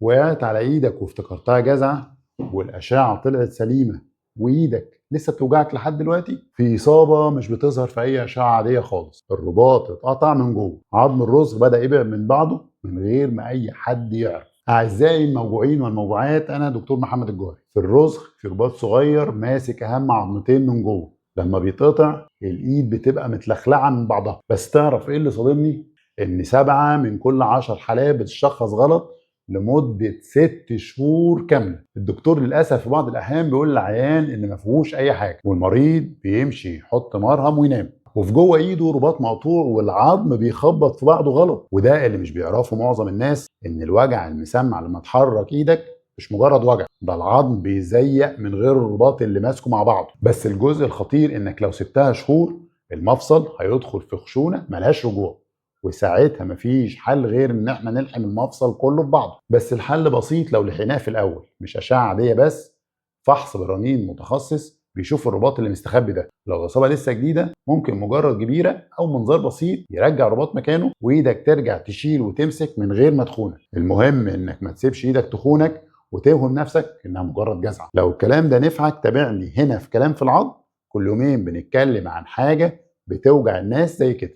وقعت على ايدك وافتكرتها جزعه والاشعه طلعت سليمه وايدك لسه بتوجعك لحد دلوقتي، في اصابه مش بتظهر في اي اشعه عاديه خالص. الرباط اتقطع من جوه، عظم الرزق بدا يبعد من بعضه من غير ما اي حد يعرف. اعزائي الموجوعين والموجوعات، انا دكتور محمد الجوهري. في الرزق في رباط صغير ماسك اهم عظمتين من جوه، لما بيتقطع الايد بتبقى متلخلعه من بعضها. بس تعرف ايه اللي صادمني؟ ان 7 من كل 10 حالات بتشخص غلط لمده 6 شهور كامله. الدكتور للاسف في بعض الاحيان بيقول للعيان ان ما فيهوش اي حاجه، والمريض بيمشي يحط مرهم وينام وفي جوه ايده رباط مقطوع والعظم بيخبط في بعضه غلط. وده اللي مش بيعرفه معظم الناس، ان الوجع المسمع لما تحرك ايدك مش مجرد وجع، ده العظم بيزيق من غير الرباط اللي ماسكه مع بعضه. بس الجزء الخطير انك لو سبتها شهور المفصل هيدخل في خشونه ملهاش رجوع، وساعتها مفيش حل غير ان احنا نلحم المفصل كله ببعضه. بس الحل بسيط لو لحقناه في الاول، مش اشعه عاديه بس، فحص برنين متخصص بيشوف الرباط اللي مستخبي ده. لو الاصابه لسه جديده ممكن مجرد جبيره او منظار بسيط يرجع الرباط مكانه وايدك ترجع تشيل وتمسك من غير ما تخونك. المهم انك ما تسيبش ايدك تخونك وتوهم نفسك انها مجرد جزعه. لو الكلام ده نفعك تابعني هنا في كلام في العظم، كل يومين بنتكلم عن حاجه بتوجع الناس زي كده.